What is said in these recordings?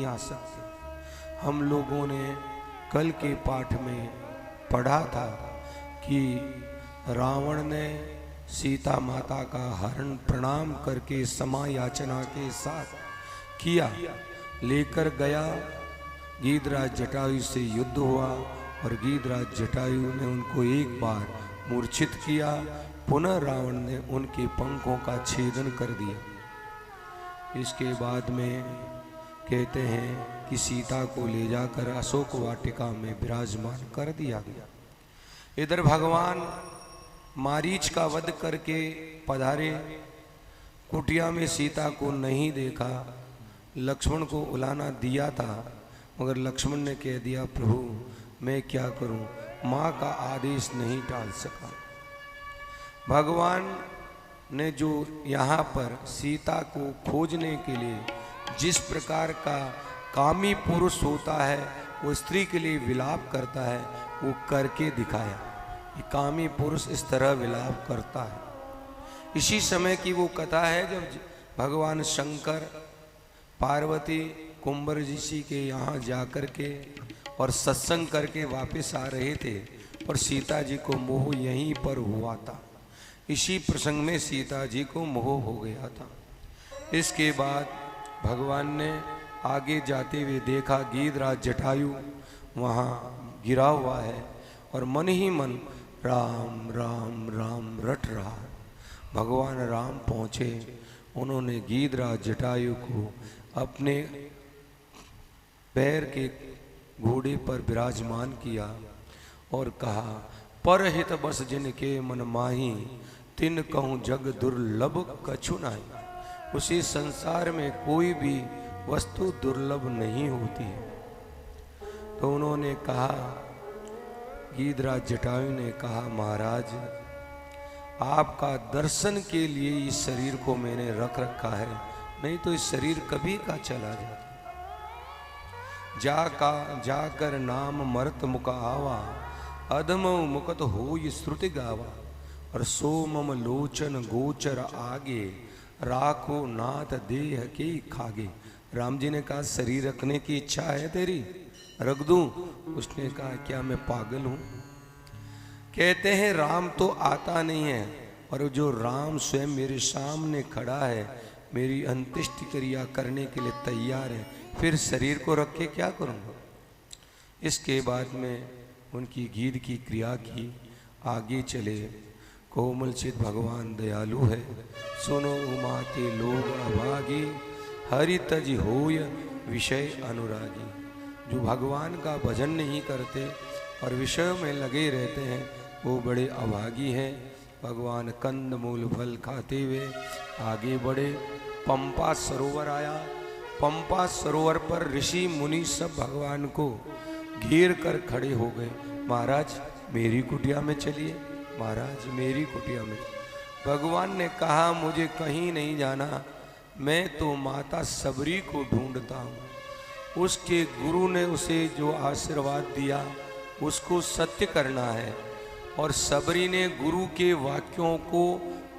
नहीं आ सकते। हम लोगों ने कल के पाठ में पढ़ा था कि रावण ने सीता माता का हरण प्रणाम करके क्षमा याचना के साथ किया, लेकर गया। गीधराज जटायु से युद्ध हुआ और गीधराज जटायु ने उनको एक बार मूर्छित किया। पुनः रावण ने उनके पंखों का छेदन कर दिया। इसके बाद में कहते हैं कि सीता को ले जाकर अशोक वाटिका में विराजमान कर दिया गया। इधर भगवान मारीच का वध करके पधारे। कुटिया में सीता को नहीं देखा। लक्ष्मण को उलाना दिया था, मगर लक्ष्मण ने कह दिया, प्रभु मैं क्या करूं, माँ का आदेश नहीं टाल सका। भगवान ने जो यहाँ पर सीता को खोजने के लिए जिस प्रकार का कामी पुरुष होता है वो स्त्री के लिए विलाप करता है, वो करके दिखाया। ये कामी पुरुष इस तरह विलाप करता है। इसी समय की वो कथा है जब भगवान शंकर पार्वती कुंवर ऋषि के यहाँ जाकर के और सत्संग करके वापस आ रहे थे और सीता जी को मोह यहीं पर हुआ था। इसी प्रसंग में सीता जी को मोह हो गया था। इसके बाद भगवान ने आगे जाते हुए देखा गीधराज जटायु वहाँ गिरा हुआ है और मन ही मन राम राम राम रट रहा है। भगवान राम पहुँचे, उन्होंने गीधराज जटायु को अपने पैर के घोड़े पर विराजमान किया और कहा, परहित बस जिनके मन माही, तिन कहूँ जग दुर्लभ कछु नाही। उसी संसार में कोई भी वस्तु दुर्लभ नहीं होती है। तो उन्होंने कहा, गीधराज जटायु ने कहा, महाराज आपका दर्शन के लिए इस शरीर को मैंने रख रखा है, नहीं तो इस शरीर कभी का चला जाता। जाकर नाम मरत मुख आवा, अधम मुकत हो श्रुति गावा। और सोमम लोचन गोचर आगे, राखो नाथ देह के खागे। राम जी ने कहा, शरीर रखने की इच्छा है तेरी, रख दूं? उसने कहा, क्या मैं पागल हूं? कहते हैं राम तो आता नहीं है, और जो राम स्वयं मेरे सामने खड़ा है, मेरी अंत्येष्टि क्रिया करने के लिए तैयार है, फिर शरीर को रख के क्या करूँगा? इसके बाद में उनकी गीध की क्रिया की, आगे चले। कोमलचित भगवान दयालु है, सुनो उमाते लोग अभागी, हरि तज होय विषय अनुरागी। जो भगवान का भजन नहीं करते और विषयों में लगे रहते हैं, वो बड़े अभागी हैं। भगवान कंद मूल फल खाते हुए आगे बढ़े। पंपा सरोवर आया। पंपा सरोवर पर ऋषि मुनि सब भगवान को घेर कर खड़े हो गए। महाराज मेरी कुटिया में चलिए, महाराज मेरी कुटिया में। भगवान ने कहा, मुझे कहीं नहीं जाना, मैं तो माता सबरी को ढूंढता हूँ। उसके गुरु ने उसे जो आशीर्वाद दिया उसको सत्य करना है, और सबरी ने गुरु के वाक्यों को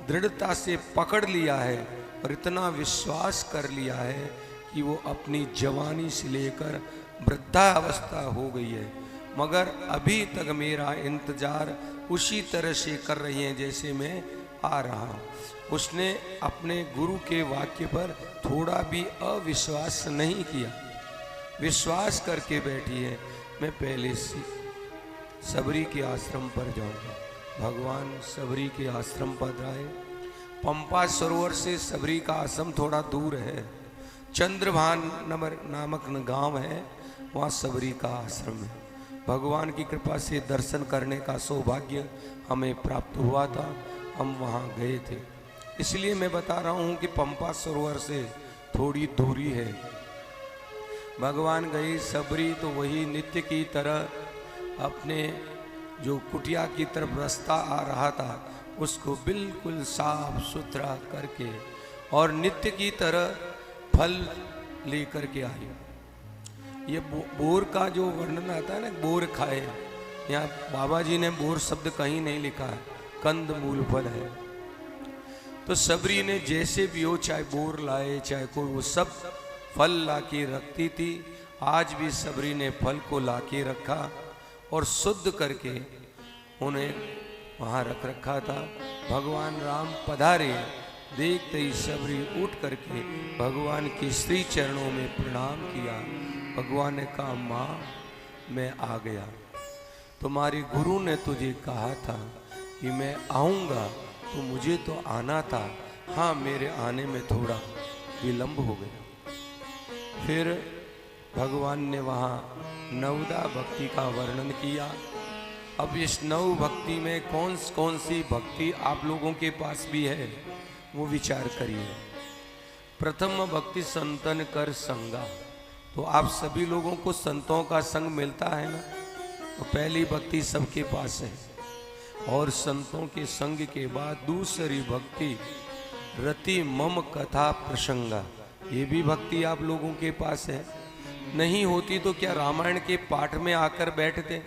दृढ़ता से पकड़ लिया है और इतना विश्वास कर लिया है कि वो अपनी जवानी से लेकर वृद्धावस्था हो गई है, मगर अभी तक मेरा इंतजार उसी तरह से कर रही है जैसे मैं आ रहा हूँ। उसने अपने गुरु के वाक्य पर थोड़ा भी अविश्वास नहीं किया, विश्वास करके बैठी है। मैं पहले से सबरी के आश्रम पर जाऊंगा। भगवान सबरी के आश्रम पर आए। पंपा सरोवर से सबरी का आश्रम थोड़ा दूर है। चंद्रभान नामक गांव है, वहाँ सबरी का आश्रम है। भगवान की कृपा से दर्शन करने का सौभाग्य हमें प्राप्त हुआ था, हम वहाँ गए थे। इसलिए मैं बता रहा हूँ कि पंपा सरोवर से थोड़ी दूरी है। भगवान गए सबरी, तो वही नित्य की तरह अपने जो कुटिया की तरफ रास्ता आ रहा था उसको बिल्कुल साफ सुथरा करके और नित्य की तरह फल लेकर के आई। ये बोर का जो वर्णन आता है ना, बोर खाए, यहाँ बाबा जी ने बोर शब्द कहीं नहीं लिखा है, कंद मूल फल है। तो सबरी ने जैसे भी हो, चाहे बोर लाए चाहे कोई, वो सब फल लाके रखती थी। आज भी सबरी ने फल को लाके रखा और शुद्ध करके उन्हें वहाँ रख रखा था। भगवान राम पधारे, देखते ही सबरी उठ करके भगवान के श्री चरणों में प्रणाम किया। भगवान ने कहा, माँ मैं आ गया, तुम्हारे गुरु ने तुझे कहा था कि मैं आऊँगा, तो मुझे तो आना था। हाँ, मेरे आने में थोड़ा विलंब हो गया। फिर भगवान ने वहाँ नवदा भक्ति का वर्णन किया। अब इस नव भक्ति में कौन कौन सी भक्ति आप लोगों के पास भी है, वो विचार करिए। प्रथम भक्ति संतन कर संगा, तो आप सभी लोगों को संतों का संग मिलता है ना, तो पहली भक्ति सबके पास है। और संतों के संग के बाद दूसरी भक्ति रति मम कथा प्रसंगा, ये भी भक्ति आप लोगों के पास है। नहीं होती तो क्या रामायण के पाठ में आकर बैठते?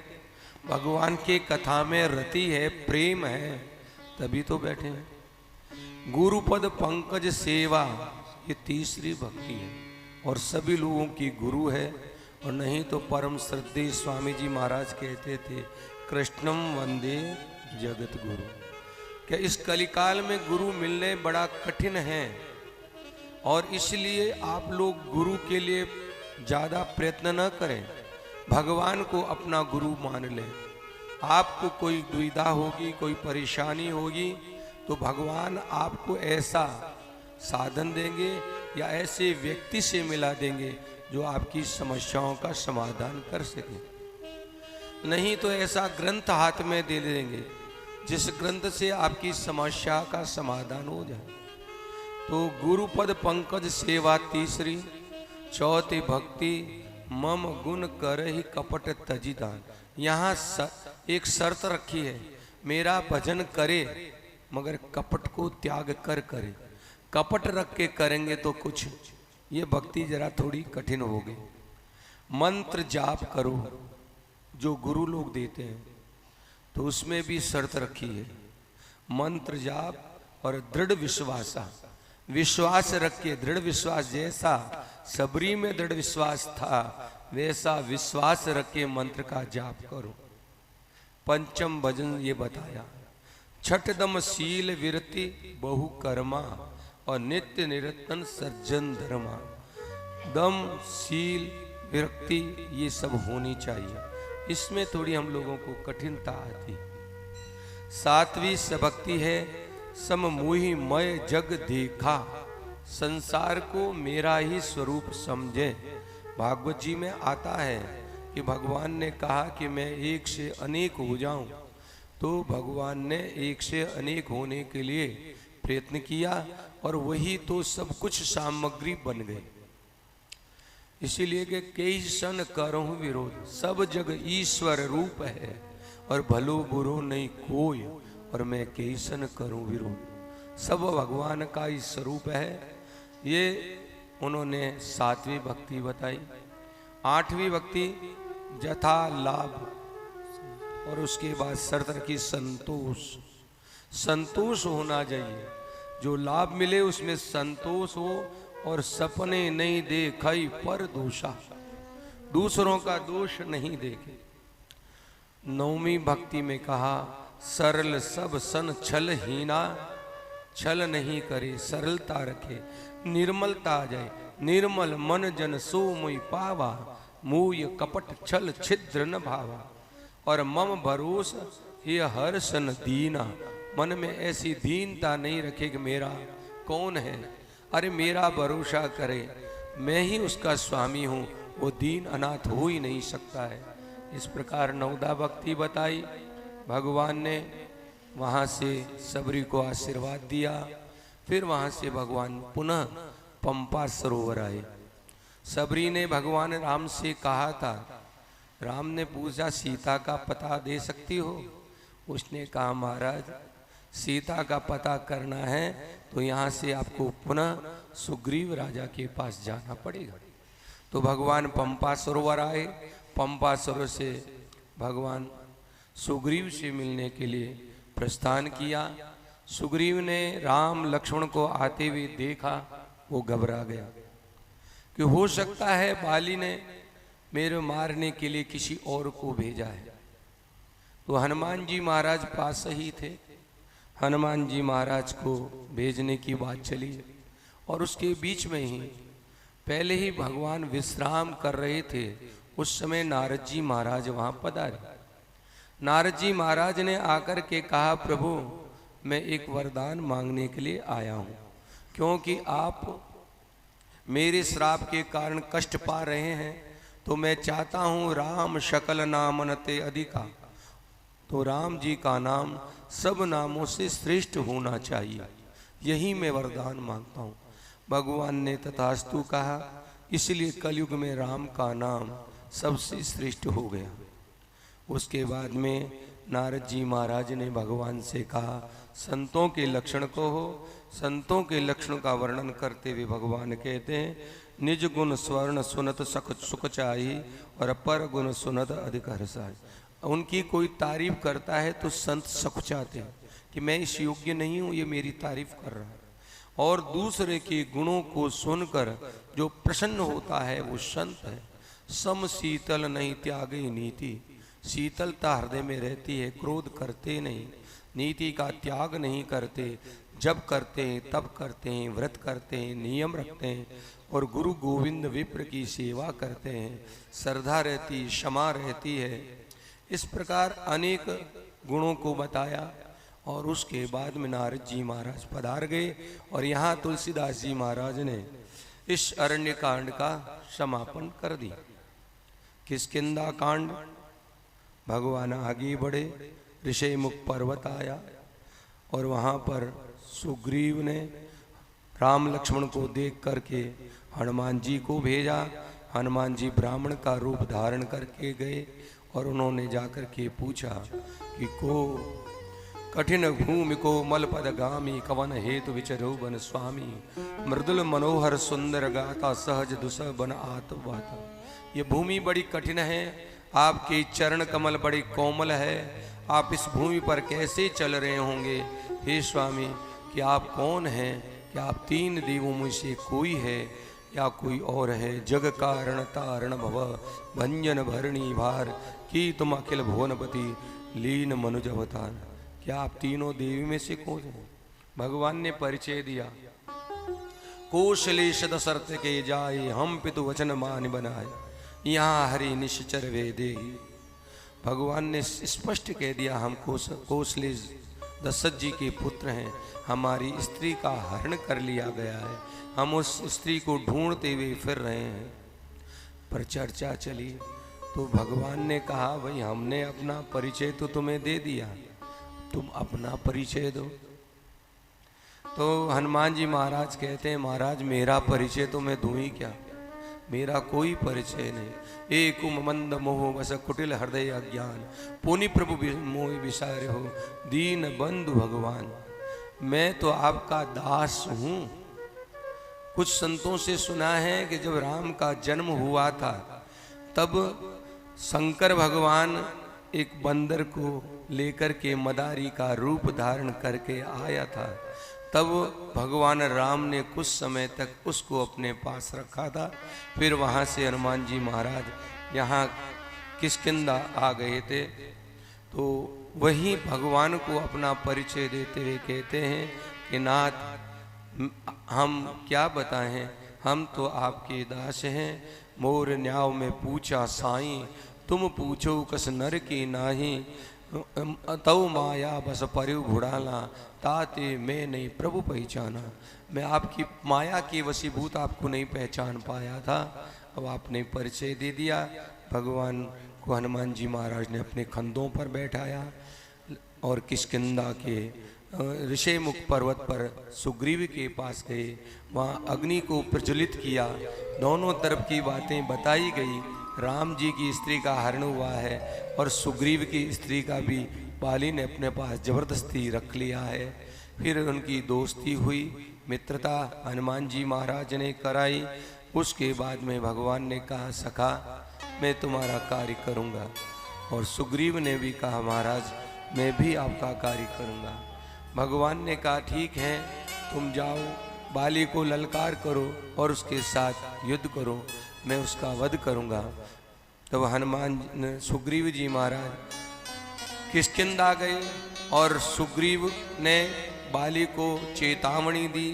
भगवान के कथा में रति है, प्रेम है, तभी तो बैठे हैं। गुरुपद पंकज सेवा, ये तीसरी भक्ति है और सभी लोगों की गुरु है। और नहीं तो परम श्रद्धेय स्वामी जी महाराज कहते थे, कृष्णम वंदे जगत गुरु। क्या इस कलिकाल में गुरु मिलने बड़ा कठिन है, और इसलिए आप लोग गुरु के लिए ज्यादा प्रयत्न न करें, भगवान को अपना गुरु मान लें। आपको कोई दुविधा होगी, कोई परेशानी होगी, तो भगवान आपको ऐसा साधन देंगे या ऐसे व्यक्ति से मिला देंगे जो आपकी समस्याओं का समाधान कर सके। नहीं तो ऐसा ग्रंथ हाथ में दे देंगे जिस ग्रंथ से आपकी समस्या का समाधान हो जाए। तो गुरुपद पंकज सेवा तीसरी। चौथी भक्ति मम गुण कर ही कपट तजिदान। यहाँ एक शर्त रखी है, मेरा भजन करे मगर कपट को त्याग कर करे। कपट रख के करेंगे तो कुछ, ये भक्ति जरा थोड़ी कठिन होगी। मंत्र जाप करो जो गुरु लोग देते हैं, तो उसमें भी शर्त रखी है, मंत्र जाप और दृढ़ विश्वास रख के, दृढ़ विश्वास, जैसा सबरी में दृढ़ विश्वास था वैसा विश्वास रख के मंत्र का जाप करो। पंचम भजन ये बताया, छठ दम शील विरति बहु कर्मा और नित्य निरतन सज्जन धर्मा। दम शील विरक्ति ये सब होनी चाहिए, इसमें थोड़ी हम लोगों को कठिनता आती। सातवीं भक्ति है सम मोहि मय जग देखा, संसार को मेरा ही स्वरूप समझे। भागवत जी में आता है कि भगवान ने कहा कि मैं एक से अनेक हो जाऊं, तो भगवान ने एक से अनेक होने के लिए प्रयत्न किया और वही तो सब कुछ सामग्री बन गई। इसीलिए कि कई सन करहु विरोध, सब जग ईश्वर रूप है और भलो बुरो नहीं कोई, और मैं कई सन करूं विरोध। सब भगवान का ही स्वरूप है। ये उन्होंने सातवीं भक्ति बताई। आठवीं भक्ति जथा लाभ, और उसके बाद शर्त रखी संतोष। संतोष होना चाहिए, जो लाभ मिले उसमें संतोष हो, और सपने नहीं देखई पर दोषा, दूसरों का दोष नहीं देखे। नौवीं भक्ति में कहा सरल सब सन छल हीना, छल नहीं करे सरलता रखे, निर्मलता आ जाए। निर्मल मन जन सो मुई पावा, मूय कपट छल छिद्र न भावा। और मम भरोस ये हर सन दीना, मन में ऐसी दीनता नहीं रखे कि मेरा कौन है, अरे मेरा भरोसा करे, मैं ही उसका स्वामी हूँ, वो दीन अनाथ हो ही नहीं सकता है। इस प्रकार नवदा भक्ति बताई। भगवान ने वहाँ से सबरी को आशीर्वाद दिया। फिर वहाँ से भगवान पुनः पंपा सरोवर आए। सबरी ने भगवान राम से कहा था, राम ने पूछा सीता का पता दे सकती हो? उसने कहा महाराज सीता का पता करना है तो यहाँ से आपको पुनः सुग्रीव राजा के पास जाना पड़ेगा। तो भगवान पंपा सरोवर आए। पंपा सरोवर से भगवान सुग्रीव से मिलने के लिए प्रस्थान किया। सुग्रीव ने राम लक्ष्मण को आते हुए देखा, वो घबरा गया, कि हो सकता है बाली ने मेरे मारने के लिए किसी और को भेजा है। तो हनुमान जी महाराज पास ही थे। हनुमान जी महाराज को भेजने की बात चली और उसके बीच में ही पहले ही भगवान विश्राम कर रहे थे। उस समय नारद जी महाराज वहां पधारे। नारद जी महाराज ने आकर के कहा, प्रभु मैं एक वरदान मांगने के लिए आया हूं, क्योंकि आप मेरे श्राप के कारण कष्ट पा रहे हैं, तो मैं चाहता हूं राम शकल नामनते अधिका, तो राम जी का नाम सब नामों से श्रेष्ठ होना चाहिए, यही मैं वरदान मांगता हूं। भगवान ने तथास्तु कहा। इसलिए कलयुग में राम का नाम सबसे श्रेष्ठ हो गया। उसके बाद में नारद जी महाराज ने भगवान से कहा, संतों के लक्षण को हो। संतों के लक्षण का वर्णन करते हुए भगवान कहते हैं, निज गुण स्वर्ण सुनत सुख चाही और अपर गुण सुनत अधिक हर्षाई। उनकी कोई तारीफ करता है तो संत सकुचाते हैं कि मैं इस योग्य नहीं हूं, ये मेरी तारीफ कर रहा है। और दूसरे के गुणों को सुनकर जो प्रसन्न होता है वो संत है। सम शीतल नहीं त्यागे नीति, शीतलता हृदय में रहती है, क्रोध करते नहीं, नीति का त्याग नहीं करते, जब करते हैं तब करते हैं, व्रत करते हैं, नियम रखते हैं और गुरु गोविंद विप्र की सेवा करते हैं, श्रद्धा रहती, क्षमा रहती है। इस प्रकार अनेक गुणों को बताया और उसके बाद में नारद जी महाराज पधार गए और यहाँ तुलसीदास जी महाराज ने इस अरण्य कांड का समापन कर दिया। किष्किंधा कांड, भगवान आगे बढ़े, ऋषिमुख पर्वत आया और वहाँ पर सुग्रीव ने राम लक्ष्मण को देख करके हनुमान जी को भेजा। हनुमान जी ब्राह्मण का रूप धारण करके गए और उन्होंने जाकर के पूछा कि को कठिन भूमि को मलपद गामी, कवन हेतु विचरो बन स्वामी, मृदुल मनोहर सुंदर गाता, सहज दुसह बन आत्मवाता। ये भूमि बड़ी कठिन है, आपके चरण कमल बड़ी कोमल है, आप इस भूमि पर कैसे चल रहे होंगे? हे स्वामी, कि आप कौन हैं? कि आप तीन देवों में से कोई है या कोई और है? जग कारण तारण भव भंजन भरणी भार, कि तुम अखिल भुवनपति लीन मनुज अवतार। क्या आप तीनों देवी में से कौन हैं? भगवान ने परिचय दिया। कौशलेश दशरथ के जाए, हम पितु वचन मान बनाए, यहाँ हरि निश्चर वेदे। भगवान ने स्पष्ट कह दिया, हम कौशलेश दशरथ जी के पुत्र हैं, हमारी स्त्री का हरण कर लिया गया है, हम उस स्त्री को ढूंढते हुए फिर रहे हैं। पर चर्चा चली तो भगवान ने कहा, भाई हमने अपना परिचय तो तुम्हें दे दिया, तुम अपना परिचय दो। तो हनुमान जी महाराज कहते हैं, महाराज मेरा परिचय तो मैं दूं ही क्या, मेरा कोई परिचय नहीं। एक मंद मोह बस कुटिल हृदय अज्ञान, पुनि प्रभु मोह विसार हो दीन बंधु भगवान। मैं तो आपका दास हूं। कुछ संतों से सुना है कि जब राम का जन्म हुआ था तब शंकर भगवान एक बंदर को लेकर के मदारी का रूप धारण करके आया था। तब भगवान राम ने कुछ समय तक उसको अपने पास रखा था। फिर वहाँ से हनुमान जी महाराज यहाँ किष्किंधा आ गए थे। तो वही भगवान को अपना परिचय देते हुए कहते हैं कि नाथ हम क्या बताएं, हम तो आपके दास हैं। मोर न्याव में पूछा साईं, तुम पूछो कस नर की नाही, तव माया बस परिव घुड़ाला, ताते मैं नहीं प्रभु पहचाना। मैं आपकी माया के वशीभूत आपको नहीं पहचान पाया था, अब आपने परिचय दे दिया। भगवान को हनुमान जी महाराज ने अपने कंधों पर बैठाया और किष्किंधा के ऋषिमुख पर्वत पर सुग्रीव के पास गए, वहाँ अग्नि को प्रज्वलित किया। दोनों तरफ की बातें बताई गई। राम जी की स्त्री का हरण हुआ है और सुग्रीव की स्त्री का भी बाली ने अपने पास जबरदस्ती रख लिया है। फिर उनकी दोस्ती हुई, मित्रता हनुमान जी महाराज ने कराई। उसके बाद में भगवान ने कहा, सखा मैं तुम्हारा कार्य करूँगा। और सुग्रीव ने भी कहा, महाराज मैं भी आपका कार्य करूँगा। भगवान ने कहा, ठीक है तुम जाओ, बाली को ललकार करो और उसके साथ युद्ध करो, मैं उसका वध करूंगा। तब हनुमान सुग्रीव जी महाराज किष्किंधा गए और सुग्रीव ने बाली को चेतावनी दी।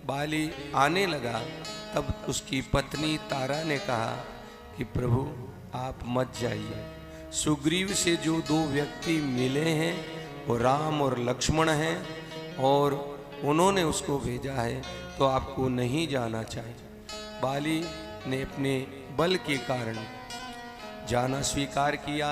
बाली आने लगा, तब उसकी पत्नी तारा ने कहा कि प्रभु आप मत जाइए। सुग्रीव से जो दो व्यक्ति मिले हैं वो राम और लक्ष्मण हैं और उन्होंने उसको भेजा है, तो आपको नहीं जाना चाहिए। बाली ने अपने बल के कारण जाना स्वीकार किया।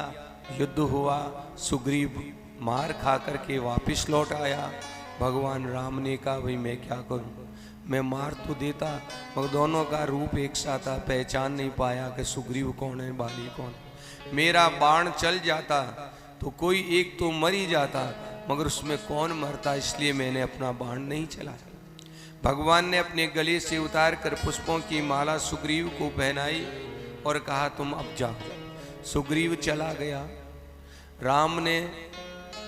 युद्ध हुआ, सुग्रीव मार खा करके वापस लौट आया। भगवान राम ने कहा भाई मैं क्या करूं, मैं मार तो देता मगर दोनों का रूप एक सा था, पहचान नहीं पाया कि सुग्रीव कौन है बाली कौन। मेरा बाण चल जाता तो कोई एक तो मर ही जाता, मगर उसमें कौन मरता, इसलिए मैंने अपना बाण नहीं चलाया। भगवान ने अपने गले से उतार कर पुष्पों की माला सुग्रीव को पहनाई और कहा तुम अब जाओ। सुग्रीव चला गया। राम ने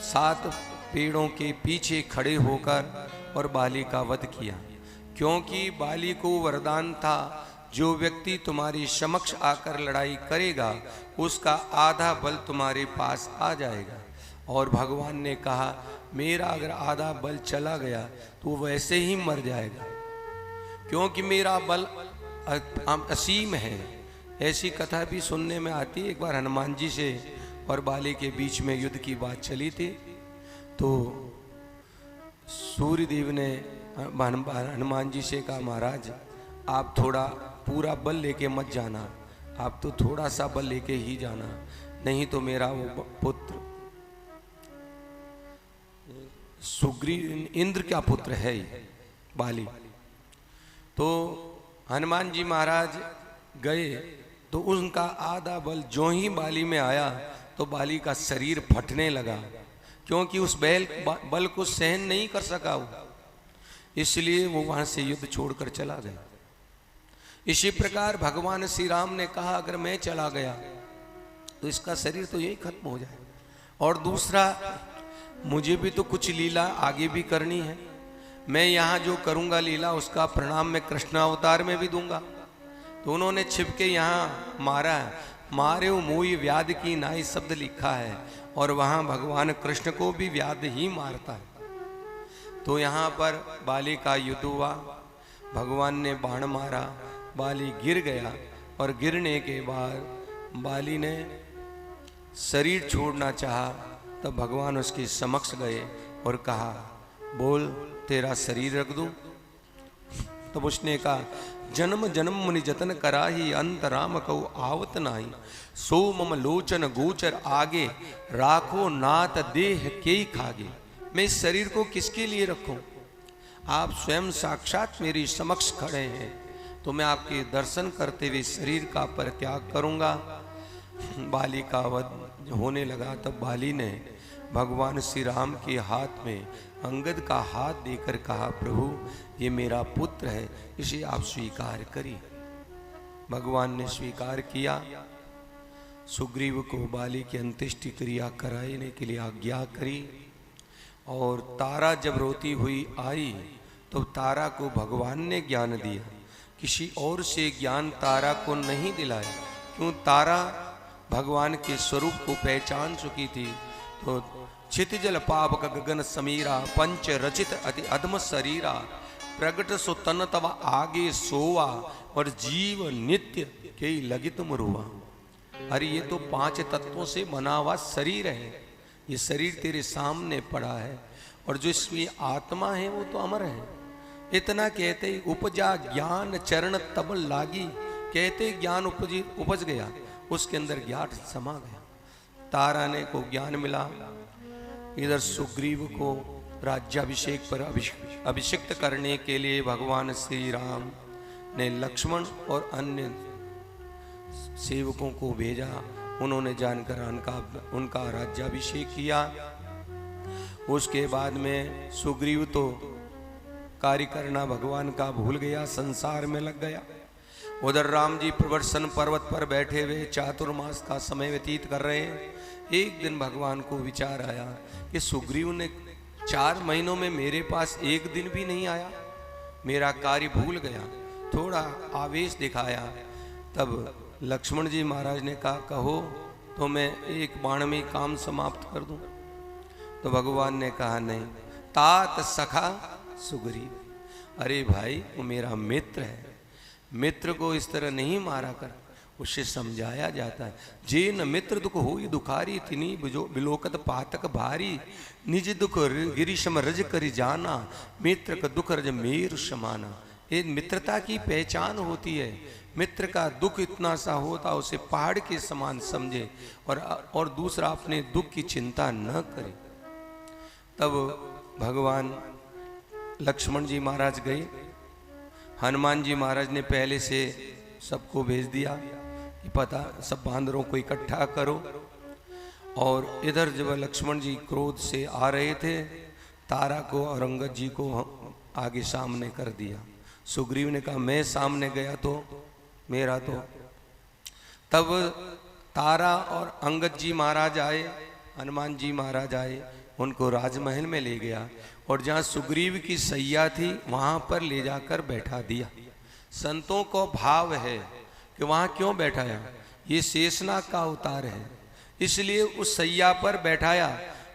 7 पेड़ों के पीछे खड़े होकर और बाली का वध किया, क्योंकि बाली को वरदान था जो व्यक्ति तुम्हारी समक्ष आकर लड़ाई करेगा उसका आधा बल तुम्हारे पास आ जाएगा। और भगवान ने कहा मेरा अगर आधा बल चला गया तो वैसे ही मर जाएगा, क्योंकि मेरा बल असीम है। ऐसी कथा भी सुनने में आती है। एक बार हनुमान जी से और बाली के बीच में युद्ध की बात चली थी, तो सूर्यदेव ने हनुमान जी से कहा महाराज आप थोड़ा पूरा बल लेके मत जाना, आप तो थोड़ा सा बल लेके ही जाना, नहीं तो मेरा वो पुत्र सुग्रीव इंद्र का पुत्र है बाली। तो हनुमान जी महाराज गए तो उनका आधा बल जो ही बाली में आया तो बाली का शरीर फटने लगा, क्योंकि उस बल को सहन नहीं कर सका वो, इसलिए वो वहां से युद्ध छोड़कर चला गया। इसी प्रकार भगवान श्री राम ने कहा अगर मैं चला गया तो इसका शरीर तो यही खत्म हो जाए, और दूसरा मुझे भी तो कुछ लीला आगे भी करनी है। मैं यहाँ जो करूँगा लीला उसका परिणाम मैं कृष्णावतार में भी दूंगा। तो उन्होंने छिपके यहाँ मारा है, मारे मोई व्याध की नाई शब्द लिखा है, और वहाँ भगवान कृष्ण को भी व्याध ही मारता है। तो यहाँ पर बाली का युद्ध हुआ, भगवान ने बाण मारा, बाली गिर गया, और गिरने के बाद बाली ने शरीर छोड़ना चाहा, तब भगवान उसके समक्ष गए और कहा बोल तेरा शरीर रख दूं। तब उसने कहा जन्म जन्म मुनि जतन कराही अंत राम कहु आवत नाही, सो मम लोचन गोचर आगे राखो नाथ देह के खागे। मैं इस शरीर को किसके लिए रखूं, आप स्वयं साक्षात मेरी समक्ष खड़े हैं, तो मैं आपके दर्शन करते हुए शरीर का परित्याग करूंगा। बाली का वध होने लगा, तब बाली ने भगवान श्री राम के हाथ में अंगद का हाथ देकर कहा प्रभु ये मेरा पुत्र है, इसे आप स्वीकार करिए। भगवान ने स्वीकार किया। सुग्रीव को बाली की अंत्येष्टि क्रिया कराने के लिए आज्ञा करी, और तारा जब रोती हुई आई तो तारा को भगवान ने ज्ञान दिया, किसी और से ज्ञान तारा को नहीं दिलाया। क्यों, तारा भगवान के स्वरूप को पहचान चुकी थी। तो क्षितिजल पावक गगन समीरा पंच रचित अति अधम शरीरा, प्रगट सो तन तव आगे सोवा, और जीव नित्य के लगित मुरुआ। अरे ये तो 5 तत्वों से बना हुआ शरीर है, ये शरीर तेरे सामने पड़ा है, और जो इसमें आत्मा है वो तो अमर है। इतना कहते उपजा ज्ञान चरण तब लागी, कहते ज्ञान उपज गया, उसके अंदर ज्ञान समा गया। तारा ने को ज्ञान मिला। इधर सुग्रीव को राज्याभिषेक पर अभिषिक्त करने के लिए भगवान श्री राम ने लक्ष्मण और अन्य सेवकों को भेजा। उन्होंने जानकर उनका राज्याभिषेक किया। उसके बाद में सुग्रीव तो कार्य करना भगवान का भूल गया, संसार में लग गया। उधर राम जी प्रवर्सन पर्वत पर बैठे हुए चातुर्मास का समय व्यतीत कर रहे हैं। एक दिन भगवान को विचार आया कि सुग्रीव ने 4 महीनों में मेरे पास एक दिन भी नहीं आया, मेरा कार्य भूल गया, थोड़ा आवेश दिखाया। तब लक्ष्मण जी महाराज ने कहा कहो तो मैं एक बाण में काम समाप्त कर दूं। तो भगवान ने कहा नहीं, तात सखा सुग्रीव, अरे भाई वो मेरा मित्र है, मित्र को इस तरह नहीं मारा कर, उससे समझाया जाता है। जे न मित्र दुख हो दुखारी तिनी बिलोकत पातक भारी, निज दुख गिरिशम रज करी जाना, मित्र का दुख रज मेरु समाना। ये मित्रता की पहचान होती है। मित्र का दुख इतना सा होता उसे पहाड़ के समान समझे और दूसरा अपने दुख की चिंता न करे। तब भगवान लक्ष्मण जी महाराज गए, हनुमान जी महाराज ने पहले से सबको भेज दिया कि पता सब बांदरों को इकट्ठा करो। और इधर जब लक्ष्मण जी क्रोध से आ रहे थे, तारा को और अंगद जी को आगे सामने कर दिया। सुग्रीव ने कहा मैं सामने गया तो मेरा तो। तब तारा और अंगद जी महाराज आए, हनुमान जी महाराज आए, उनको राजमहल में ले गया और जहाँ सुग्रीव की सैया थी वहाँ पर ले जाकर बैठा दिया। संतों को भाव है कि वहाँ क्यों बैठाया, ये शेषनाग का अवतार है, इसलिए उस सैया पर बैठाया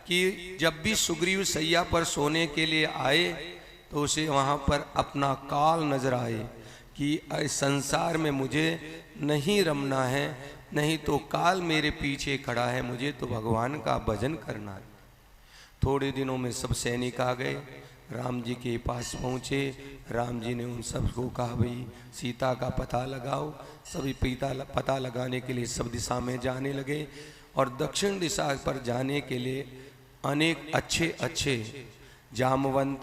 कि जब भी सुग्रीव सैया पर सोने के लिए आए तो उसे वहाँ पर अपना काल नजर आए कि इस संसार में मुझे नहीं रमना है, नहीं तो काल मेरे पीछे खड़ा है, मुझे तो भगवान का भजन करना है। थोड़े दिनों में सब सैनिक आ गए, राम जी के पास पहुँचे। राम जी ने उन सबको कहा भाई सीता का पता लगाओ। सभी पता लगाने के लिए सब दिशा में जाने लगे और दक्षिण दिशा पर जाने के लिए अनेक अच्छे अच्छे जामवंत,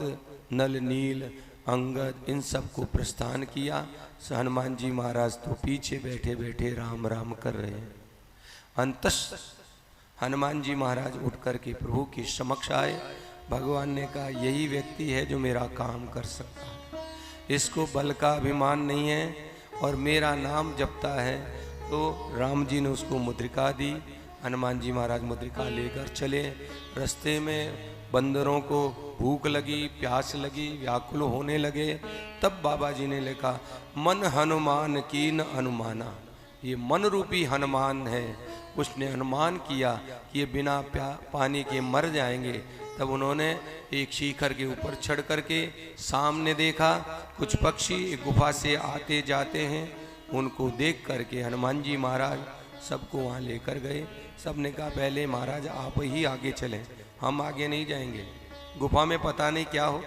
नल, नील, अंगद इन सबको प्रस्थान किया। हनुमान जी महाराज तो पीछे बैठे बैठे राम राम कर रहे हैं। अंतस हनुमान जी महाराज उठ कर के प्रभु के समक्ष आए। भगवान ने कहा यही व्यक्ति है जो मेरा काम कर सकता है, इसको बल का अभिमान नहीं है और मेरा नाम जपता है। तो राम जी ने उसको मुद्रिका दी। हनुमान जी महाराज मुद्रिका लेकर चले। रास्ते में बंदरों को भूख लगी, प्यास लगी, व्याकुल होने लगे। तब बाबा जी ने लिखा मन हनुमान कीन अनुमाना, ये मन रूपी हनुमान है, उसने अनुमान किया कि ये बिना पानी के मर जाएंगे। तब उन्होंने एक शिखर के ऊपर चढ़ करके सामने देखा कुछ पक्षी एक गुफा से आते जाते हैं। उनको देख करके हनुमान जी महाराज सबको वहाँ लेकर गए। सब ने कहा पहले महाराज आप ही आगे चलें, हम आगे नहीं जाएंगे, गुफा में पता नहीं क्या हो।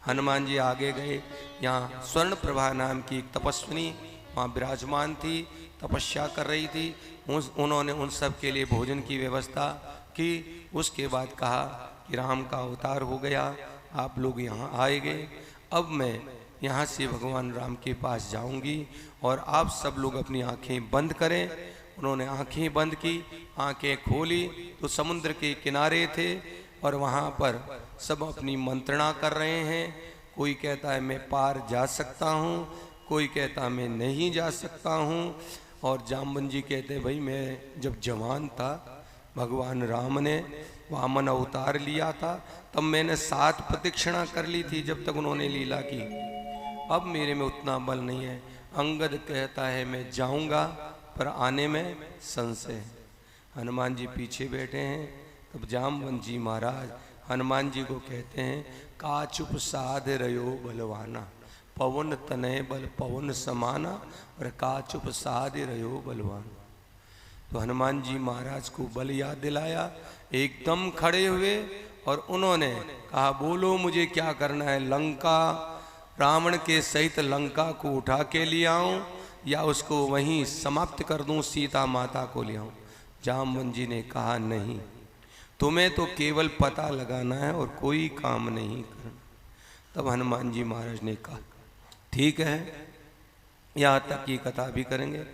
हनुमान जी आगे गए। यहाँ स्वर्ण प्रभा नाम की एक तपस्विनी वहाँ विराजमान थी, तपस्या कर रही थी। उन्होंने उन सब के लिए भोजन की व्यवस्था की। उसके बाद कहा कि राम का अवतार हो गया, आप लोग यहाँ आए गए, अब मैं यहाँ से भगवान राम के पास जाऊँगी और आप सब लोग अपनी आँखें बंद करें। उन्होंने आँखें बंद की, आँखें खोली तो समुद्र के किनारे थे और वहाँ पर सब अपनी मंत्रणा कर रहे हैं। कोई कहता है मैं पार जा सकता हूँ, कोई कहता मैं नहीं जा सकता हूँ। और जामवन जी कहते भाई मैं जब जवान था भगवान राम ने वामन अवतार लिया था तब मैंने 7 प्रदक्षिणा कर ली थी जब तक उन्होंने लीला की, अब मेरे में उतना बल नहीं है। अंगद कहता है मैं जाऊंगा पर आने में संशय है। हनुमान जी पीछे बैठे हैं। तब जामवंत जी महाराज हनुमान जी को कहते हैं का चुप साध रयो बलवाना, पवन तनय बल पवन समाना और का चुप साध रयो बलवाना। तो हनुमान जी महाराज को बल याद दिलाया, एकदम खड़े हुए और उन्होंने कहा बोलो मुझे क्या करना है, लंका रावण के सहित लंका को उठा के ले आऊं या उसको वहीं समाप्त कर दूं, सीता माता को ले आऊं। जामवंत जी ने कहा नहीं, तुम्हें तो केवल पता लगाना है और कोई काम नहीं करना। तब हनुमान जी महाराज ने कहा ठीक है, यहाँ तक की कथा भी करेंगे।